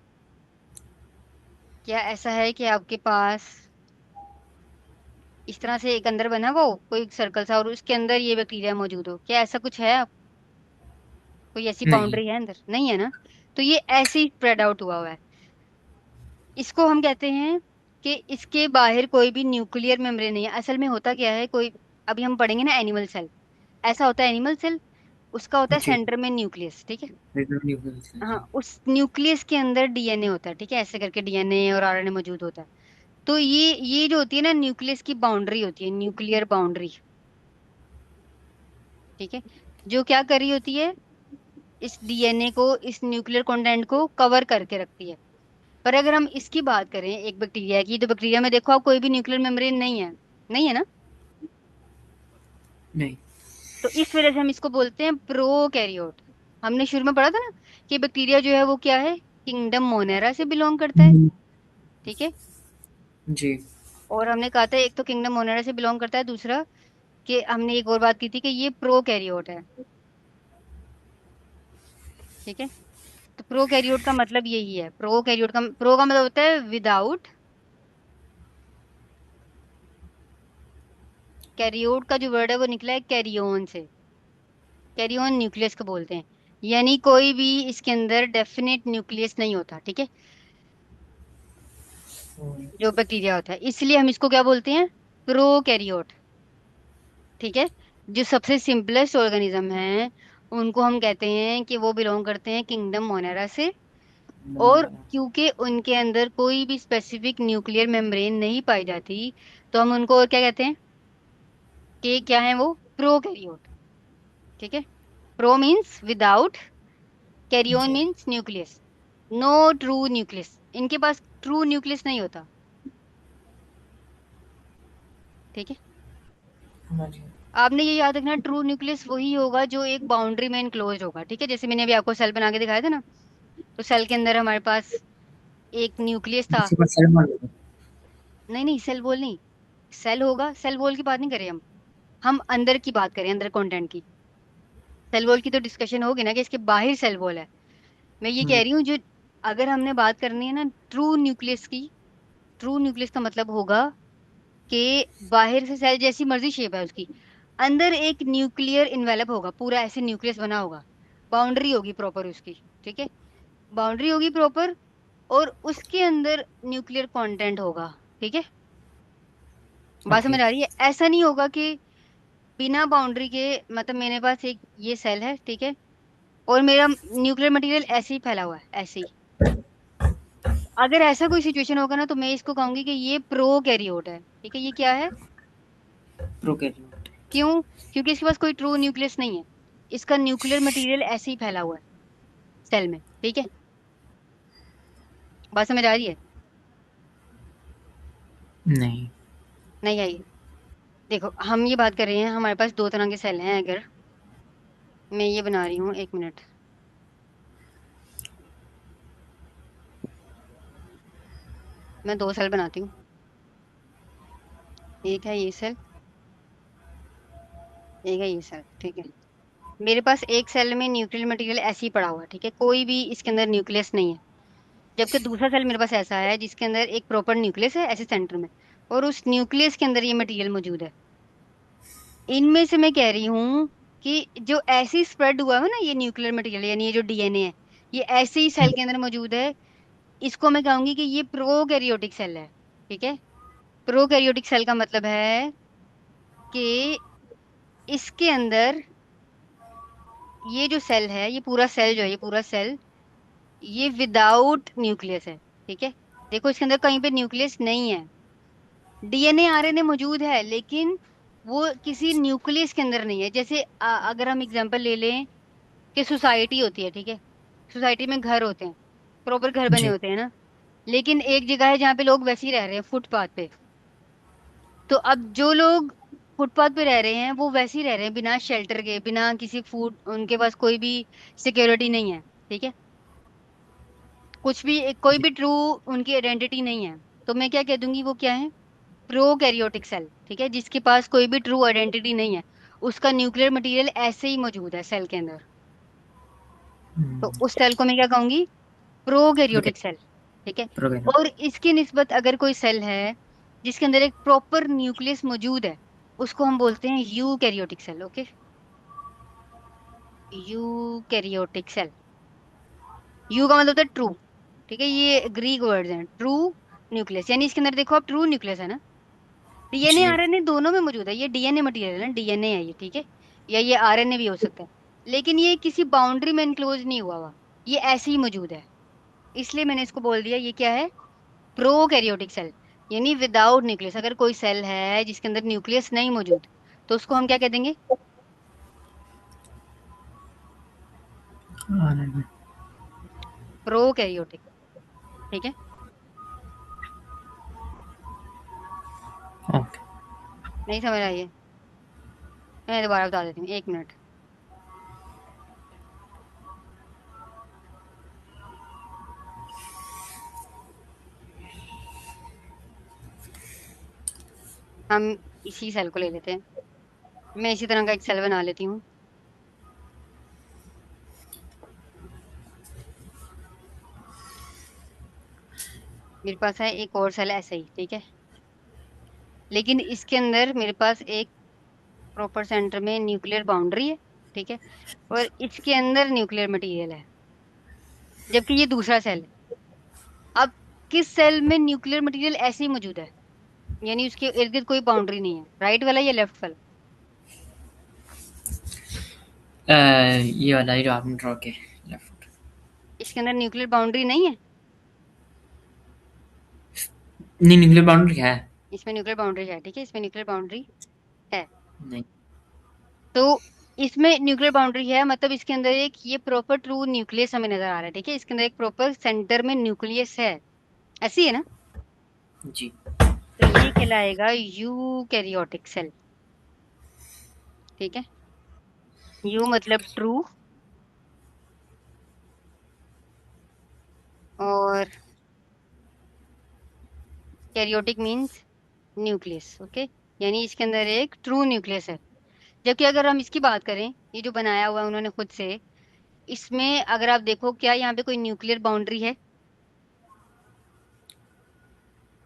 [SPEAKER 1] क्या ऐसा है कि आपके पास इस तरह से एक अंदर बना हुआ हो कोई सर्कल सा और उसके अंदर ये बैक्टीरिया मौजूद हो, क्या ऐसा कुछ है? कोई ऐसी
[SPEAKER 2] नहीं।
[SPEAKER 1] बाउंड्री है अंदर? नहीं है ना। तो ये ऐसे ही स्प्रेड आउट हुआ हुआ है। इसको हम कहते हैं कि इसके बाहर कोई भी न्यूक्लियर मेम्ब्रेन नहीं है। असल में होता क्या है, कोई, अभी हम पढ़ेंगे ना एनिमल सेल, ऐसा होता है एनिमल सेल, उसका होता है
[SPEAKER 2] जी।
[SPEAKER 1] सेंटर में न्यूक्लियस, ठीक है।
[SPEAKER 2] रिबोन्यूक्लियस है
[SPEAKER 1] हाँ,
[SPEAKER 2] जी।
[SPEAKER 1] उस न्यूक्लियस के अंदर डीएनए होता है, ठीक है, ऐसे करके डीएनए और आरएनए मौजूद होता है। तो ये जो होती है ना न्यूक्लियस की बाउंड्री होती है, न्यूक्लियर बाउंड्री, ठीक है, जो क्या कर रही होती है, इस डीएनए को, इस न्यूक्लियर कंटेंट को कवर करके रखती है। पर अगर हम इसकी बात करें एक बैक्टीरिया की, तो बैक्टीरिया में देखो आप कोई भी न्यूक्लियर मेम्ब्रेन नहीं है, नहीं है ना।
[SPEAKER 2] नहीं।
[SPEAKER 1] तो इस वजह से हम इसको बोलते हैं प्रोकैरियोट। हमने शुरू में पढ़ा था ना कि बैक्टीरिया जो है वो क्या है, किंगडम मोनेरा से बिलोंग करता है, ठीक है।
[SPEAKER 2] जी।
[SPEAKER 1] और हमने कहा था एक तो किंगडम मोनेरा से बिलोंग करता है, दूसरा कि हमने एक और बात की थी कि ये प्रोकैरियोट है, ठीक है। तो प्रोकैरियोट का मतलब यही है, प्रोकैरियोट का प्रो का मतलब होता है विदाउट, कैरियोट का जो वर्ड है वो निकला है कैरियोन से, कैरियोन न्यूक्लियस को बोलते हैं। यानी कोई भी इसके अंदर डेफिनेट न्यूक्लियस नहीं होता, ठीक है, जो बैक्टीरिया होता है, इसलिए हम इसको क्या बोलते हैं, प्रोकैरियोट, ठीक है। जो सबसे सिंपलेस्ट ऑर्गेनिज्म है उनको हम कहते हैं कि वो बिलोंग करते हैं किंगडम मोनेरा से। और क्योंकि उनके अंदर कोई भी स्पेसिफिक न्यूक्लियर मेम्ब्रेन नहीं पाई जाती, तो हम उनको और क्या कहते हैं कि क्या है वो, प्रोकैरियोट, ठीक है। प्रो मीन्स विदाउट, कैरियोन
[SPEAKER 2] जी।
[SPEAKER 1] Means nucleus, no true nucleus, इनके पास ट्रू न्यूक्लियस नहीं होता, ठीक है।
[SPEAKER 2] हाँ जी।
[SPEAKER 1] आपने ये याद रखना, ट्रू न्यूक्लियस वही होगा जो एक बाउंड्री में इनक्लोज होगा, ठीक है। जैसे मैंने अभी आपको सेल बना के दिखाया था ना, तो सेल के अंदर हमारे पास एक न्यूक्लियस था।
[SPEAKER 2] किसी को सेल मान लो।
[SPEAKER 1] नहीं नहीं, सेल वॉल नहीं। सेल होगा, सेल वॉल की बात नहीं करें हम अंदर की बात करें, अंदर कंटेंट की। सेल वॉल की तो डिस्कशन होगी ना कि इसके बाहर सेल वॉल है। मैं ये कह
[SPEAKER 2] हम्म।
[SPEAKER 1] रही हूँ जो, अगर हमने बात करनी है ना ट्रू न्यूक्लियस की, ट्रू न्यूक्लियस का मतलब होगा कि बाहर से सेल जैसी मर्जी शेप है उसकी, अंदर एक न्यूक्लियर इन्वेलप होगा, पूरा ऐसे न्यूक्लियस बना होगा, बाउंड्री होगी प्रॉपर उसकी, ठीक है। बाउंड्री होगी प्रॉपर, और उसके अंदर न्यूक्लियर कंटेंट होगा, ठीक है। बात
[SPEAKER 2] ओके।
[SPEAKER 1] समझ आ रही है? ऐसा नहीं होगा कि बिना बाउंड्री के, मतलब मेरे पास एक ये सेल है, ठीक है, और मेरा न्यूक्लियर मटेरियल ऐसे ही फैला हुआ है, ऐसे ही। अगर ऐसा कोई सिचुएशन होगा ना, तो मैं इसको कहूंगी कि ये प्रोकैरियोट है, ठीक है। ये क्या है?
[SPEAKER 2] प्रोकैरियोट।
[SPEAKER 1] क्यों? क्योंकि इसके पास कोई ट्रू न्यूक्लियस नहीं है, इसका न्यूक्लियर मटेरियल ऐसे ही फैला हुआ है सेल में, ठीक है। बात समझ आ रही है?
[SPEAKER 2] नहीं।
[SPEAKER 1] नहीं आई? देखो, हम ये बात कर रहे हैं हमारे पास दो तरह के सेल हैं। अगर मैं ये बना रही हूँ, एक मिनट, मैं दो सेल बनाती हूँ। एक है ये सेल, एक है ये सेल, ठीक है। मेरे पास एक सेल में न्यूक्लियर मटेरियल ऐसे ही पड़ा हुआ है, ठीक है, कोई भी इसके अंदर न्यूक्लियस नहीं है। जबकि दूसरा सेल मेरे पास ऐसा है जिसके अंदर एक प्रॉपर न्यूक्लियस है ऐसे सेंटर में, और उस न्यूक्लियस के अंदर ये मटेरियल मौजूद है। इनमें से मैं कह रही हूँ कि जो ऐसे ही स्प्रेड हुआ है ना ये न्यूक्लियर मटेरियल, यानी ये जो डीएनए है, ये ऐसे ही सेल के अंदर मौजूद है। इसको मैं कहूंगी कि ये प्रोकैरियोटिक सेल है, ठीक है। प्रोकैरियोटिक सेल का मतलब है कि इसके अंदर ये जो सेल है, ये पूरा सेल जो है, ये पूरा सेल, ये विदाउट न्यूक्लियस है, ठीक है। देखो, इसके अंदर कहीं पे न्यूक्लियस नहीं है। डीएनए आरएनए मौजूद है, लेकिन वो किसी न्यूक्लियस के अंदर नहीं है। जैसे अगर हम एग्जांपल ले लें कि सोसाइटी होती है, ठीक है, सोसाइटी में घर होते हैं, प्रॉपर घर बने
[SPEAKER 2] जी।
[SPEAKER 1] होते हैं ना, लेकिन एक जगह है जहाँ पे लोग वैसे ही रह रहे हैं, फुटपाथ पे। तो अब जो लोग फुटपाथ पे रह रहे हैं वो वैसे ही रह रहे हैं, बिना शेल्टर के, बिना किसी फूड, उनके पास कोई भी सिक्योरिटी नहीं है, ठीक है। कुछ भी, कोई
[SPEAKER 2] जी।
[SPEAKER 1] भी ट्रू उनकी आइडेंटिटी नहीं है। तो मैं क्या कह दूंगी, वो क्या है? प्रोकैरियोटिक सेल, ठीक है, जिसके पास कोई भी ट्रू आइडेंटिटी नहीं है, उसका न्यूक्लियर मटेरियल ऐसे ही मौजूद है सेल के अंदर। तो उस सेल को मैं क्या कहूंगी?
[SPEAKER 2] ओके।
[SPEAKER 1] प्रोकैरियोटिक सेल, ठीक है।
[SPEAKER 2] प्रोकैरियोट।
[SPEAKER 1] और इसकी निस्बत अगर कोई सेल है जिसके अंदर एक प्रॉपर न्यूक्लियस मौजूद है, उसको हम बोलते हैं eukaryotic cell, okay. Eukaryotic cell, eu का मतलब होता है ट्रू, ठीक है। ये ग्रीक वर्ड्स हैं, ट्रू न्यूक्लियस, यानी इसके अंदर देखो आप, ट्रू न्यूक्लियस है ना। डीएनए
[SPEAKER 2] जी।
[SPEAKER 1] आरएनए दोनों में मौजूद है, ये डीएनए मटेरियल है ना, डीएनए है ये, ठीक है। या ये आरएनए भी हो सकता है, लेकिन ये किसी बाउंड्री में इनक्लोज नहीं हुआ हुआ, ये ऐसे ही मौजूद है। इसलिए मैंने इसको बोल दिया ये क्या है? प्रोकैरियोटिक सेल, यानी विदाउट न्यूक्लियस। अगर कोई सेल है जिसके अंदर न्यूक्लियस नहीं मौजूद, तो उसको हम क्या कह देंगे?
[SPEAKER 2] आरएनए।
[SPEAKER 1] प्रोकैरियोटिक, ठीक है।
[SPEAKER 2] ओके।
[SPEAKER 1] नहीं समझ आई है? मैं दोबारा बता देती हूँ, एक मिनट। हम इसी सेल को ले लेते हैं, मैं इसी तरह का एक सेल बना लेती हूँ। मेरे पास है एक और सेल ऐसा ही, ठीक है, लेकिन इसके अंदर मेरे पास एक प्रॉपर सेंटर में न्यूक्लियर बाउंड्री है, ठीक है, और इसके अंदर न्यूक्लियर मटेरियल है, जबकि ये दूसरा सेल है। अब किस सेल में न्यूक्लियर मटेरियल ऐसे ही मौजूद है, यानी उसके इर्द गिर्द कोई बाउंड्री नहीं है, राइट वाला या लेफ्ट वाला?
[SPEAKER 2] ये वाला ही जो आपने ड्रॉ किया, लेफ्ट।
[SPEAKER 1] इसके अंदर न्यूक्लियर बाउंड्री नहीं है।
[SPEAKER 2] नहीं, न्यूक्लियर बाउंड्री है।
[SPEAKER 1] इसमें न्यूक्लियर बाउंड्री है, ठीक है, इसमें न्यूक्लियर बाउंड्री है।
[SPEAKER 2] नहीं।
[SPEAKER 1] तो इसमें न्यूक्लियर बाउंड्री है, मतलब इसके अंदर एक ये प्रॉपर ट्रू न्यूक्लियस हमें नजर आ रहा है, ठीक है, इसके अंदर एक प्रॉपर सेंटर में न्यूक्लियस है, ऐसी है ना।
[SPEAKER 2] जी।
[SPEAKER 1] तो ये कहलाएगा यूकैरियोटिक सेल, ठीक है। यू मतलब ट्रू, और कैरियोटिक मीन्स न्यूक्लियस। ओके, यानी इसके अंदर एक ट्रू न्यूक्लियस है। जबकि अगर हम इसकी बात करें, ये जो बनाया हुआ है उन्होंने खुद से, इसमें अगर आप देखो, क्या यहाँ पे कोई न्यूक्लियर बाउंड्री है?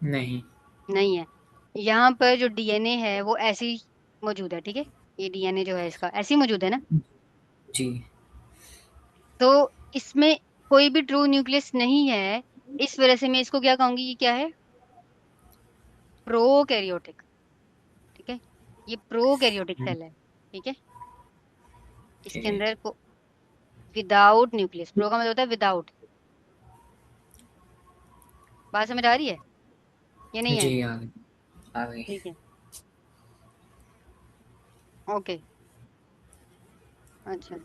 [SPEAKER 2] नहीं।
[SPEAKER 1] नहीं है। यहाँ पर जो डीएनए है वो ऐसे ही मौजूद है, ठीक है। ये डीएनए जो है इसका ऐसे ही मौजूद है ना।
[SPEAKER 2] जी।
[SPEAKER 1] तो इसमें कोई भी ट्रू न्यूक्लियस नहीं है। इस वजह से मैं इसको क्या कहूंगी, ये क्या है? प्रोकैरियोटिक। ठीक है, ये प्रोकैरियोटिक सेल है। ठीक है, इसके
[SPEAKER 2] ओके।
[SPEAKER 1] अंदर को विदाउट न्यूक्लियस, प्रो का मतलब होता है विदाउट। बात समझ आ रही है? ये नहीं
[SPEAKER 2] जी,
[SPEAKER 1] है?
[SPEAKER 2] आ गई। आ गई।
[SPEAKER 1] ठीक है। ओके। अच्छा,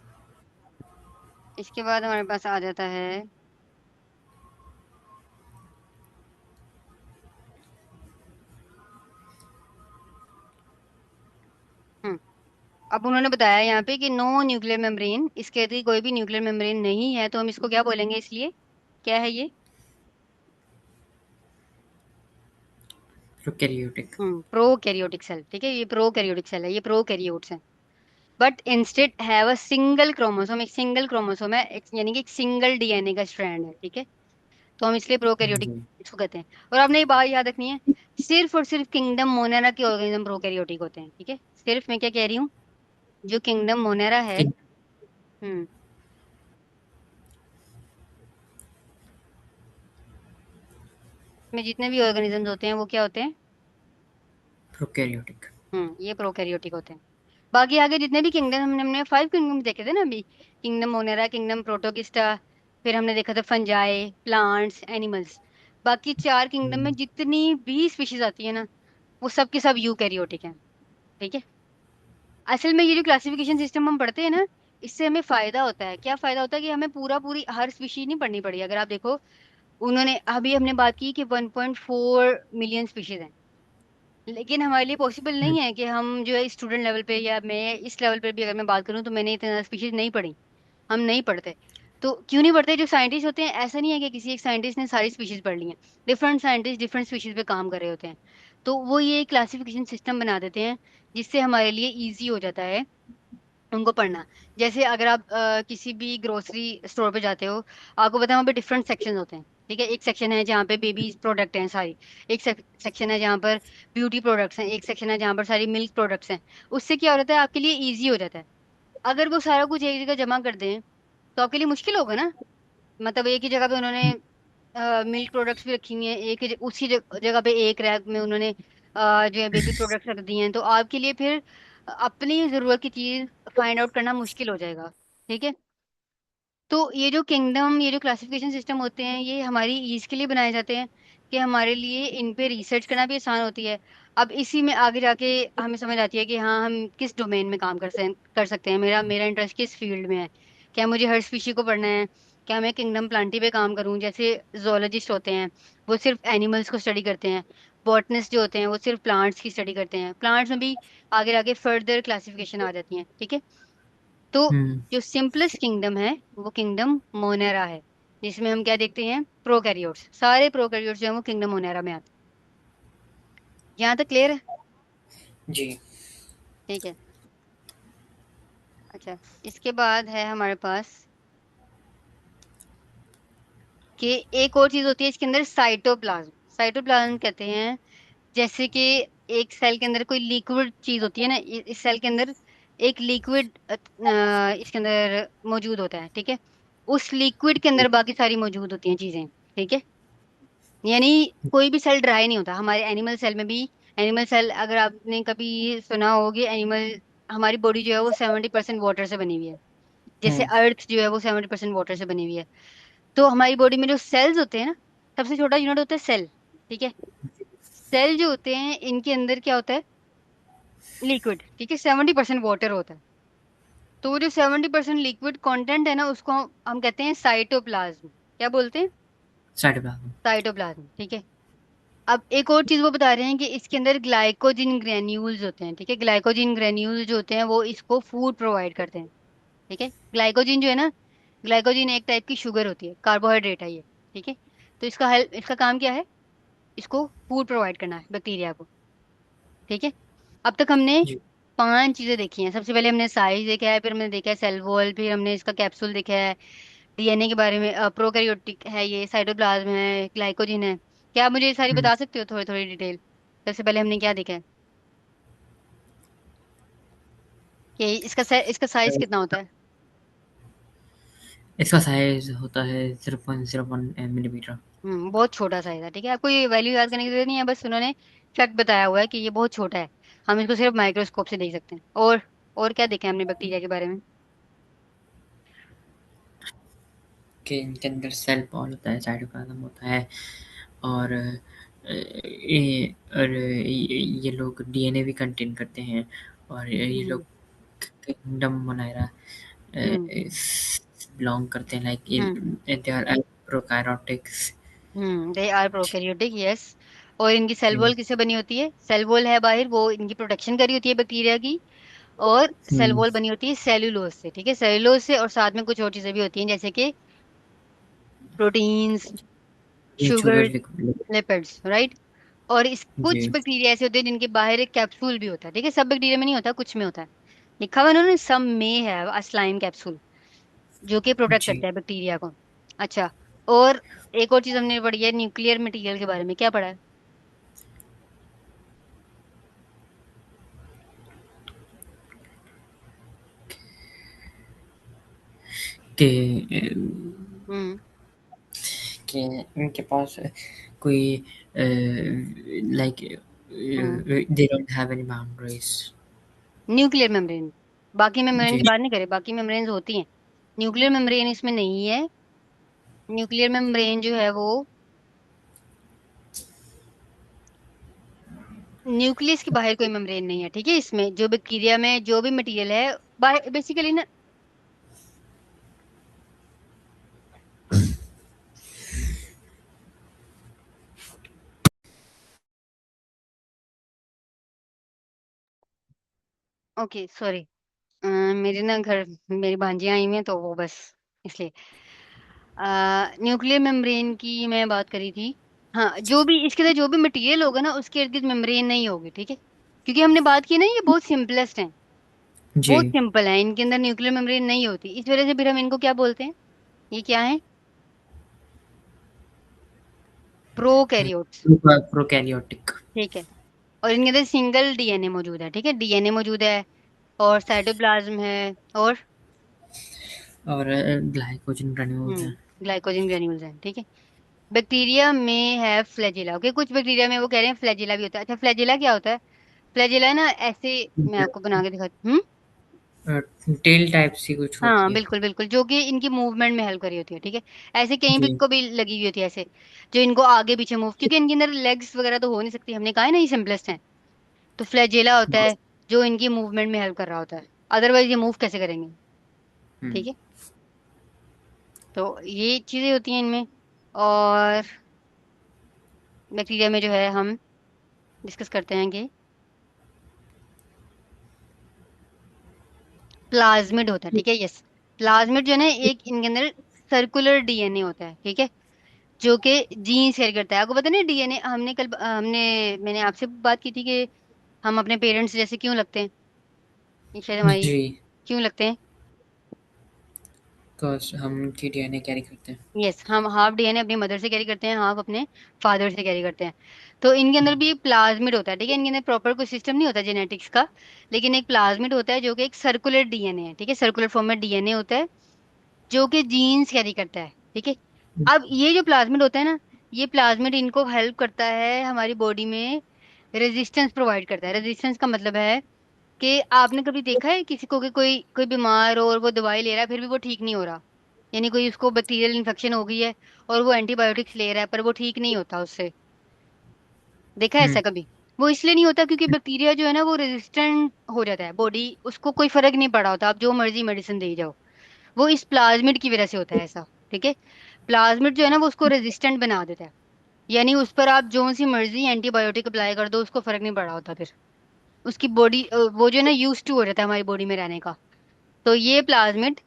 [SPEAKER 1] इसके बाद हमारे पास आ जाता है। हम्म अब उन्होंने बताया यहाँ पे कि नो न्यूक्लियर मेम्ब्रेन, इसके यदि कोई भी न्यूक्लियर मेम्ब्रेन नहीं है तो हम इसको क्या बोलेंगे, इसलिए क्या है ये?
[SPEAKER 2] प्रोकैरियोटिक।
[SPEAKER 1] Prokaryotic cell. ठीक है, ये प्रोकैरियोटिक सेल है, ये प्रोकैरियोट्स है। But instead have a single chromosome, एक सिंगल क्रोमोसोम है, यानी कि एक सिंगल डीएनए का स्ट्रैंड है। ठीक है, तो हम इसलिए प्रोकैरियोटिक
[SPEAKER 2] जी।
[SPEAKER 1] इसको कहते हैं। और आपने ये बात याद रखनी है, सिर्फ और सिर्फ किंगडम मोनेरा के ऑर्गेनिज्म प्रोकैरियोटिक होते हैं। ठीक है, सिर्फ मैं क्या कह रही हूँ, जो किंगडम मोनेरा है।
[SPEAKER 2] कि
[SPEAKER 1] हम्म में जितने भी ऑर्गेनिजम्स होते हैं वो क्या होते हैं?
[SPEAKER 2] प्रोकैरियोटिक।
[SPEAKER 1] ये प्रोकैरियोटिक होते हैं। बाकी आगे जितने भी किंगडम, हमने हमने 5 किंगडम देखे थे ना अभी। किंगडम मोनेरा, किंगडम प्रोटोगिस्टा, फिर हमने देखा था फंजाई, प्लांट्स, एनिमल्स। बाकी 4 किंगडम में जितनी भी स्पीशीज आती है ना, वो सब के सब यूकैरियोटिक हैं। ठीक है। असल में ये जो क्लासिफिकेशन सिस्टम हम पढ़ते हैं ना, इससे हमें फायदा होता है। क्या फायदा होता है? कि हमें पूरा पूरी हर स्पीशीज नहीं पढ़नी पड़ी। अगर आप देखो, उन्होंने अभी हमने बात की कि 1.4 मिलियन स्पीशीज हैं। लेकिन हमारे लिए पॉसिबल नहीं है कि हम जो है स्टूडेंट लेवल पे, या मैं इस लेवल पे भी अगर मैं बात करूं, तो मैंने इतना स्पीशीज नहीं पढ़ी। हम नहीं पढ़ते। तो क्यों नहीं पढ़ते? जो साइंटिस्ट होते हैं, ऐसा नहीं है कि किसी एक साइंटिस्ट ने सारी स्पीशीज पढ़ ली हैं। डिफरेंट साइंटिस्ट डिफरेंट स्पीशीज पे काम कर रहे होते हैं। तो वो ये क्लासिफिकेशन सिस्टम बना देते हैं, जिससे हमारे लिए इजी हो जाता है उनको पढ़ना। जैसे अगर आप किसी भी ग्रोसरी स्टोर पे जाते हो, आपको पता है वहाँ पे डिफरेंट सेक्शन होते हैं। ठीक है, एक सेक्शन है जहाँ पे बेबी प्रोडक्ट हैं सारी, एक सेक्शन है जहाँ पर ब्यूटी प्रोडक्ट्स हैं, एक सेक्शन है जहाँ पर सारी मिल्क प्रोडक्ट्स हैं। उससे क्या होता है, आपके लिए इजी हो जाता है। अगर वो सारा कुछ एक जगह जमा कर दें, तो आपके लिए मुश्किल होगा ना। मतलब एक ही जगह पे उन्होंने मिल्क प्रोडक्ट्स भी रखी हुई हैं, एक ही उसी जगह पे एक रैक में उन्होंने जो है बेबी प्रोडक्ट्स रख दिए हैं, तो आपके लिए फिर अपनी जरूरत की चीज फाइंड आउट करना मुश्किल हो जाएगा। ठीक है। तो ये जो किंगडम, ये जो क्लासिफिकेशन सिस्टम होते हैं, ये हमारी ईज के लिए बनाए जाते हैं, कि हमारे लिए इन पे रिसर्च करना भी आसान होती है। अब इसी में आगे जाके हमें समझ आती है कि हाँ, हम किस डोमेन में काम कर सकते हैं। मेरा मेरा इंटरेस्ट किस फील्ड में है। क्या मुझे हर स्पीशी को पढ़ना है? क्या मैं किंगडम प्लांटी पे काम करूं? जैसे जोलॉजिस्ट होते हैं, वो सिर्फ एनिमल्स को स्टडी करते हैं। बॉटनिस्ट जो होते हैं, वो सिर्फ प्लांट्स की स्टडी करते हैं। प्लांट्स में भी आगे आगे फर्दर क्लासिफिकेशन आ जाती है। ठीक है। तो
[SPEAKER 2] हम्म।
[SPEAKER 1] जो सिंपलेस्ट किंगडम है, वो किंगडम मोनेरा है, जिसमें हम क्या देखते हैं, प्रोकैरियोट्स। सारे प्रोकैरियोट्स जो है वो किंगडम मोनेरा में आते हैं। यहाँ तक क्लियर है?
[SPEAKER 2] जी।
[SPEAKER 1] ठीक है। अच्छा, इसके बाद है हमारे पास कि एक और चीज होती है इसके अंदर, साइटोप्लाज्म। साइटोप्लाज्म कहते हैं, जैसे कि एक सेल के अंदर कोई लिक्विड चीज होती है ना, इस सेल के अंदर एक लिक्विड इसके अंदर मौजूद होता है। ठीक है, उस लिक्विड के अंदर बाकी सारी मौजूद होती हैं चीजें। ठीक है, यानी कोई भी सेल ड्राई नहीं होता। हमारे एनिमल सेल में भी, एनिमल सेल अगर आपने कभी सुना होगी, एनिमल, हमारी बॉडी जो है वो 70% वाटर से बनी हुई है। जैसे
[SPEAKER 2] हम्म।
[SPEAKER 1] अर्थ जो है वो 70% वाटर से बनी हुई है। तो हमारी बॉडी में जो सेल्स होते हैं ना, सबसे छोटा यूनिट होता है सेल। ठीक है, सेल जो होते हैं इनके अंदर क्या होता है, लिक्विड। ठीक है, 70% वाटर होता है। तो वो जो 70% लिक्विड कंटेंट है ना, उसको हम कहते हैं साइटोप्लाज्म। क्या बोलते हैं?
[SPEAKER 2] साइटोप्लाज्म।
[SPEAKER 1] साइटोप्लाज्म। ठीक है। अब एक और चीज वो बता रहे हैं कि इसके अंदर ग्लाइकोजिन ग्रेन्यूल्स होते हैं, ठीक है। ग्लाइकोजिन ग्रेन्यूल्स जो होते हैं वो इसको फूड प्रोवाइड करते हैं, ठीक है। ग्लाइकोजिन जो है ना, ग्लाइकोजिन एक टाइप की शुगर होती है, कार्बोहाइड्रेट है ये, ठीक है। तो इसका हेल्प, इसका काम क्या है? इसको फूड प्रोवाइड करना है बैक्टीरिया को, ठीक है। अब तक हमने
[SPEAKER 2] जी।
[SPEAKER 1] 5 चीजें देखी हैं। सबसे पहले हमने साइज देखा है, फिर हमने देखा है सेल वॉल, फिर हमने इसका कैप्सूल देखा है, डीएनए के बारे में, प्रोकैरियोटिक है ये, साइटोप्लाज्म है, ग्लाइकोजिन है। क्या आप मुझे ये सारी
[SPEAKER 2] हम्म।
[SPEAKER 1] बता सकते हो थोड़ी थोड़ी डिटेल? सबसे पहले हमने क्या देखा है कि इसका साइज कितना होता है?
[SPEAKER 2] इसका साइज होता है 0.01 मिलीमीटर।
[SPEAKER 1] बहुत छोटा साइज है, ठीक है। आपको ये वैल्यू याद करने की जरूरत नहीं है, बस उन्होंने फैक्ट बताया हुआ है कि ये बहुत छोटा है। हम इसको सिर्फ माइक्रोस्कोप से देख सकते हैं। और क्या देखा है हमने बैक्टीरिया के बारे में?
[SPEAKER 2] कि इनके अंदर सेल वॉल होता है, साइटोप्लाज्म होता है, और ये लोग डीएनए भी कंटेन करते हैं, और ये लोग
[SPEAKER 1] हम्म।
[SPEAKER 2] किंगडम मोनाइरा
[SPEAKER 1] हम्म।
[SPEAKER 2] बिलोंग करते हैं,
[SPEAKER 1] hmm.
[SPEAKER 2] Like they are prokaryotics.
[SPEAKER 1] They are prokaryotic, yes. और इनकी सेल
[SPEAKER 2] हम्म।
[SPEAKER 1] वॉल किससे बनी होती है? सेल वॉल है बाहर, वो इनकी प्रोटेक्शन करी होती है बैक्टीरिया की। और सेल
[SPEAKER 2] हम्म।
[SPEAKER 1] वॉल बनी होती है सेल्यूलोज से, ठीक है, सेल्यूलोज से। और साथ में कुछ और चीजें भी होती हैं जैसे कि प्रोटीन्स,
[SPEAKER 2] ये
[SPEAKER 1] sugar,
[SPEAKER 2] sugar liquid.
[SPEAKER 1] Lipids, right. और इस कुछ
[SPEAKER 2] जी।
[SPEAKER 1] बैक्टीरिया ऐसे होते हैं जिनके बाहर एक कैप्सूल भी होता है, ठीक है। सब बैक्टीरिया में नहीं होता, कुछ में होता है। लिखा हुआ है उन्होंने, सम में है अ स्लाइम कैप्सूल, जो कि प्रोटेक्ट
[SPEAKER 2] जी।
[SPEAKER 1] करता है बैक्टीरिया को। अच्छा। और एक और चीज हमने पढ़ी है न्यूक्लियर मटेरियल के बारे में, क्या पढ़ा है?
[SPEAKER 2] कि
[SPEAKER 1] हम्म।
[SPEAKER 2] कि इनके पास कोई like
[SPEAKER 1] hmm.
[SPEAKER 2] They don't have any boundaries.
[SPEAKER 1] Nuclear membrane. बाकी मेम्ब्रेन
[SPEAKER 2] जी।
[SPEAKER 1] की बात नहीं करें, बाकी मेम्ब्रेन होती हैं। न्यूक्लियर मेम्ब्रेन इसमें नहीं है। न्यूक्लियर मेम्ब्रेन जो है वो, न्यूक्लियस के बाहर कोई मेम्ब्रेन नहीं है, ठीक है। इसमें जो बैक्टीरिया में जो भी मटेरियल है, बाहर बेसिकली ना। Okay, sorry. मेरे ना घर मेरी भांजियां आई हुई हैं, तो वो बस इसलिए। न्यूक्लियर मेम्ब्रेन की मैं बात करी थी। हाँ, जो भी इसके अंदर जो भी मटेरियल होगा ना, उसके इर्द गिर्द मेम्ब्रेन नहीं होगी, ठीक है। क्योंकि हमने बात की ना, ये बहुत सिंपलेस्ट है,
[SPEAKER 2] जी।
[SPEAKER 1] बहुत सिंपल है। इनके अंदर न्यूक्लियर मेम्ब्रेन नहीं होती, इस वजह से फिर हम इनको क्या बोलते हैं? ये क्या है? Prokaryotes,
[SPEAKER 2] prokaryotic.
[SPEAKER 1] ठीक है। और इनके अंदर सिंगल डीएनए मौजूद है, ठीक है, डीएनए मौजूद है। और साइटोप्लाज्म है। और
[SPEAKER 2] और ग्लाइकोजन ग्रेन्यूल्स हैं।
[SPEAKER 1] ग्लाइकोजन ग्रेन्यूल्स हैं, ठीक है। बैक्टीरिया में है फ्लैजिला, ओके। कुछ बैक्टीरिया में वो कह रहे हैं फ्लैजिला भी होता है। अच्छा, फ्लैजिला क्या होता है? फ्लैजिला ना ऐसे, मैं आपको बना के दिखाती हूँ।
[SPEAKER 2] टेल टाइप सी कुछ
[SPEAKER 1] हाँ
[SPEAKER 2] होती है।
[SPEAKER 1] बिल्कुल बिल्कुल, जो कि इनकी मूवमेंट में हेल्प करी होती है, ठीक है। ऐसे कहीं भी
[SPEAKER 2] जी।
[SPEAKER 1] को भी लगी हुई होती है ऐसे, जो इनको आगे पीछे मूव, क्योंकि इनके अंदर लेग्स वगैरह तो हो नहीं सकती, हमने कहा है ना ये सिंपलेस्ट है। तो फ्लैजिला होता है जो इनकी मूवमेंट में हेल्प कर रहा होता है, अदरवाइज ये मूव कैसे करेंगे,
[SPEAKER 2] हम्म।
[SPEAKER 1] ठीक है। तो ये चीजें होती हैं इनमें। और बैक्टीरिया में जो है हम डिस्कस करते हैं कि प्लाज्मिड होता है, ठीक है, यस। प्लाज्मिड जो है ना, एक इनके अंदर सर्कुलर डीएनए होता है, ठीक है, जो कि जीन शेयर करता है। आपको पता नहीं डीएनए, मैंने आपसे बात की थी कि हम अपने पेरेंट्स जैसे क्यों लगते हैं? ये शायद हमारी,
[SPEAKER 2] जी।
[SPEAKER 1] क्यों लगते हैं?
[SPEAKER 2] बिकॉज हम उनकी डीएनए कैरी करते हैं।
[SPEAKER 1] यस, हम हाफ डीएनए अपनी मदर से कैरी करते हैं, हाफ अपने फादर से कैरी करते हैं। तो इनके अंदर भी एक प्लाज्मिड होता है, ठीक है। इनके अंदर प्रॉपर कोई सिस्टम नहीं होता जेनेटिक्स का, लेकिन एक प्लाज्मिड होता है जो कि एक सर्कुलर डीएनए है, ठीक है। सर्कुलर फॉर्म में डीएनए होता है जो कि जीन्स कैरी करता है, ठीक है। अब ये जो प्लाज्मिड होता है ना, ये प्लाज्मिड इनको हेल्प करता है हमारी बॉडी में, रेजिस्टेंस प्रोवाइड करता है। रेजिस्टेंस का मतलब है कि आपने कभी देखा है किसी को कि कोई कोई बीमार हो और वो दवाई ले रहा है फिर भी वो ठीक नहीं हो रहा, यानी कोई उसको बैक्टीरियल इन्फेक्शन हो गई है और वो एंटीबायोटिक्स ले रहा है पर वो ठीक नहीं होता उससे? देखा है ऐसा
[SPEAKER 2] हम्म।
[SPEAKER 1] कभी? वो इसलिए नहीं होता क्योंकि बैक्टीरिया जो है ना वो रेजिस्टेंट हो जाता है, बॉडी उसको कोई फर्क नहीं पड़ा होता, आप जो मर्जी मेडिसिन दे जाओ। वो इस प्लाज्मिड की वजह से होता है ऐसा, ठीक है। प्लाज्मिड जो है ना वो उसको रेजिस्टेंट बना देता है। यानी उस पर आप जो सी मर्जी एंटीबायोटिक अप्लाई कर दो, उसको फर्क नहीं पड़ रहा होता फिर। उसकी बॉडी, वो जो है ना यूज टू हो जाता है हमारी बॉडी में रहने का। तो ये प्लाज्मिड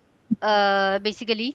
[SPEAKER 1] बेसिकली